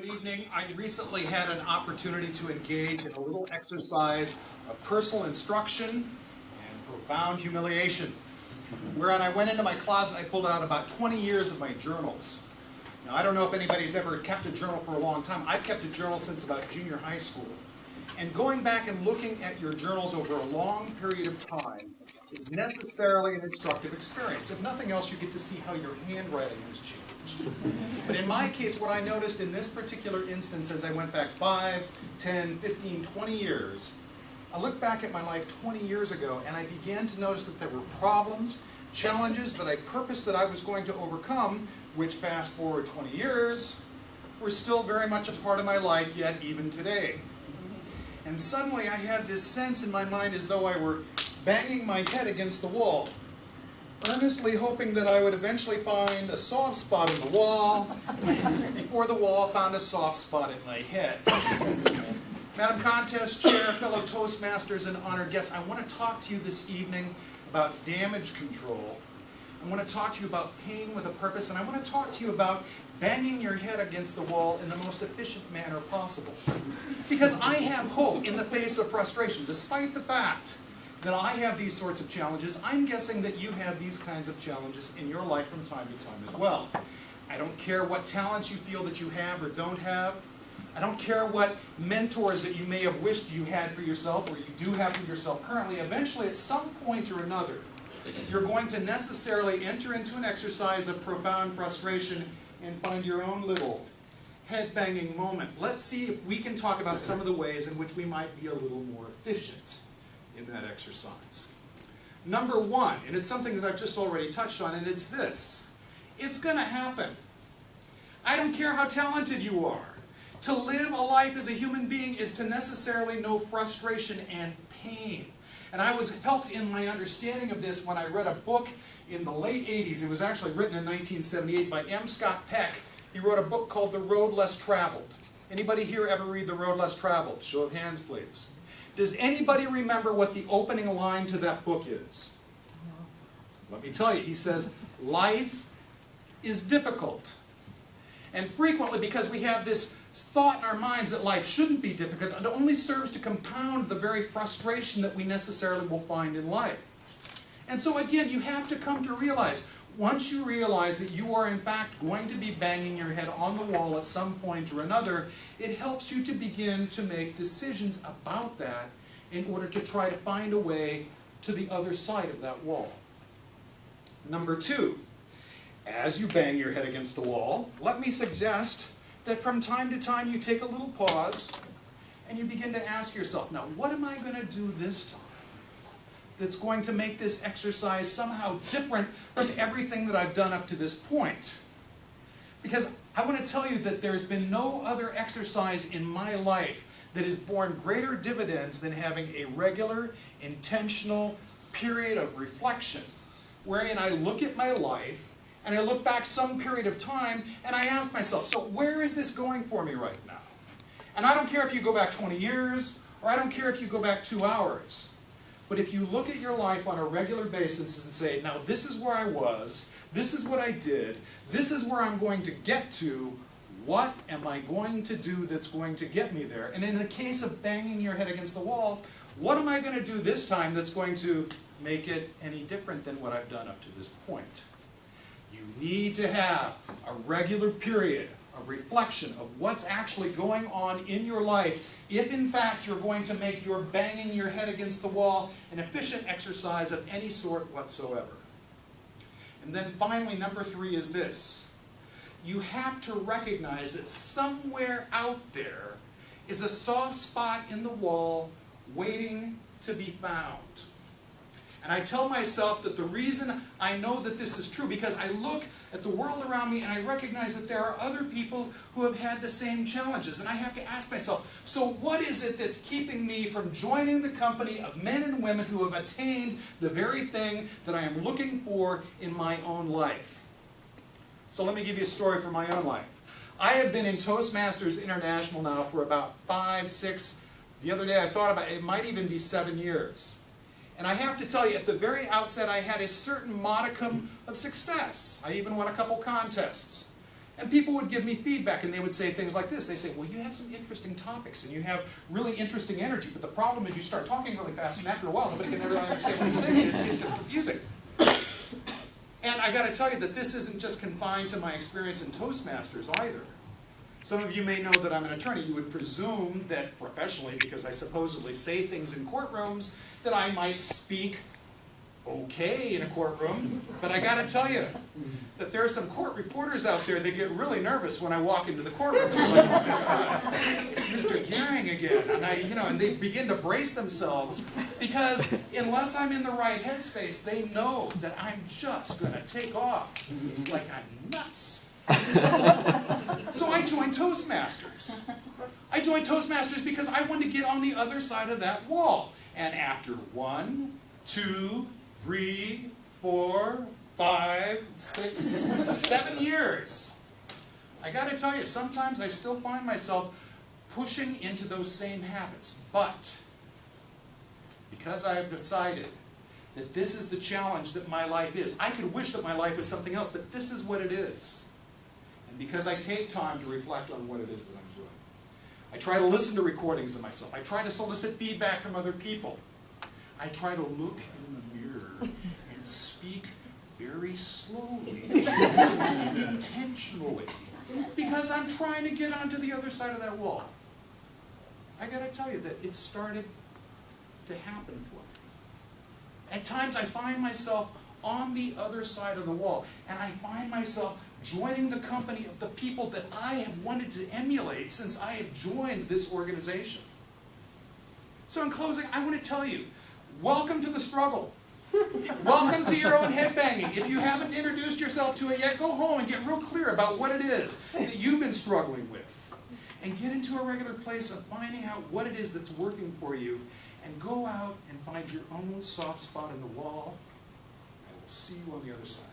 evening. I recently had an opportunity to engage in a little exercise of personal instruction and profound humiliation, wherein I went into my closet and I pulled out about 20 years of my journals. Now, I don't know if anybody's ever kept a journal for a long time. I've kept a journal since about junior high school. And going back and looking at your journals over a long period of time is necessarily an instructive experience. If nothing else, you get to see how your handwriting has changed. But in my case, what I noticed in this particular instance as I went back 5, 10, 15, 20 years, I looked back at my life 20 years ago and I began to notice that there were problems, challenges that I purposed that I was going to overcome, which fast forward 20 years, were still very much a part of my life yet even today. And suddenly I had this sense in my mind as though I were banging my head against the wall, earnestly hoping that I would eventually find a soft spot in the wall before the wall found a soft spot in my head. Madam Contest Chair, fellow Toastmasters, and honored guests, I want to talk to you this evening about damage control. I want to talk to you about pain with a purpose, and I want to talk to you about banging your head against the wall in the most efficient manner possible. Because I have hope in the face of frustration, despite the fact that I have these sorts of challenges. I'm guessing that you have these kinds of challenges in your life from time to time as well. I don't care what talents you feel that you have or don't have. I don't care what mentors that you may have wished you had for yourself or you do have for yourself currently. Eventually, at some point or another, you're going to necessarily enter into an exercise of profound frustration and find your own little head-banging moment. Let's see if we can talk about some of the ways in which we might be a little more efficient in that exercise. Number one, and it's something that I've just already touched on, and it's this. It's going to happen. I don't care how talented you are. To live a life as a human being is to necessarily know frustration and pain. And I was helped in my understanding of this when I read a book in the late 80s. It was actually written in 1978 by M. Scott Peck. He wrote a book called The Road Less Traveled. Anybody here ever read The Road Less Traveled? Show of hands, please. Does anybody remember what the opening line to that book is? No. Let me tell you. He says, life is difficult. And frequently, because we have this thought in our minds that life shouldn't be difficult, it only serves to compound the very frustration that we necessarily will find in life. And so again, you have to come to realize, once you realize that you are in fact going to be banging your head on the wall at some point or another, it helps you to begin to make decisions about that in order to try to find a way to the other side of that wall. Number two, as you bang your head against the wall, let me suggest that from time to time you take a little pause and you begin to ask yourself, now what am I going to do this time that's going to make this exercise somehow different from everything that I've done up to this point? Because I want to tell you that there's been no other exercise in my life that has borne greater dividends than having a regular, intentional period of reflection wherein I look at my life and I look back some period of time and I ask myself, so where is this going for me right now? And I don't care if you go back 20 years or I don't care if you go back 2 hours. But if you look at your life on a regular basis and say, now this is where I was, this is what I did, this is where I'm going to get to, what am I going to do that's going to get me there? And in the case of banging your head against the wall, what am I going to do this time that's going to make it any different than what I've done up to this point? You need to have a regular period of reflection of what's actually going on in your life if in fact you're going to make your banging your head against the wall an efficient exercise of any sort whatsoever. And then finally, number three is this. You have to recognize that somewhere out there is a soft spot in the wall waiting to be found. And I tell myself that the reason I know that this is true because I look at the world around me and I recognize that there are other people who have had the same challenges. And I have to ask myself, so what is it that's keeping me from joining the company of men and women who have attained the very thing that I am looking for in my own life? So let me give you a story from my own life. I have been in Toastmasters International now for about 5, 6, the other day I thought about it, it might even be 7 years. And I have to tell you, at the very outset, I had a certain modicum of success. I even won a couple contests. And people would give me feedback, and they would say things like this. They say, well, you have some interesting topics, and you have really interesting energy, but the problem is you start talking really fast, and after a while, nobody can ever really understand what you're saying. It's just confusing. And I got to tell you that this isn't just confined to my experience in Toastmasters either. Some of you may know that I'm an attorney. You would presume that professionally, because I supposedly say things in courtrooms, that I might speak okay in a courtroom. But I got to tell you that there are some court reporters out there that get really nervous when I walk into the courtroom. They're like, oh my God, it's Mr. Goering again. And and they begin to brace themselves because unless I'm in the right headspace, they know that I'm just going to take off like I'm nuts. So I joined Toastmasters. I joined Toastmasters because I wanted to get on the other side of that wall. And after 1, 2, 3, 4, 5, 6, 7 years, I got to tell you, sometimes I still find myself pushing into those same habits. But because I have decided that this is the challenge that my life is, I could wish that my life was something else, but this is what it is. And because I take time to reflect on what it is that I'm doing, I try to listen to recordings of myself. I try to solicit feedback from other people. I try to look in the mirror and speak very slowly and intentionally because I'm trying to get onto the other side of that wall. I got to tell you that it started to happen for me. At times I find myself on the other side of the wall, and I find myself joining the company of the people that I have wanted to emulate since I have joined this organization. So in closing, I want to tell you, welcome to the struggle. Welcome to your own headbanging. If you haven't introduced yourself to it yet, go home and get real clear about what it is that you've been struggling with. And get into a regular place of finding out what it is that's working for you, and go out and find your own soft spot in the wall. I will see you on the other side.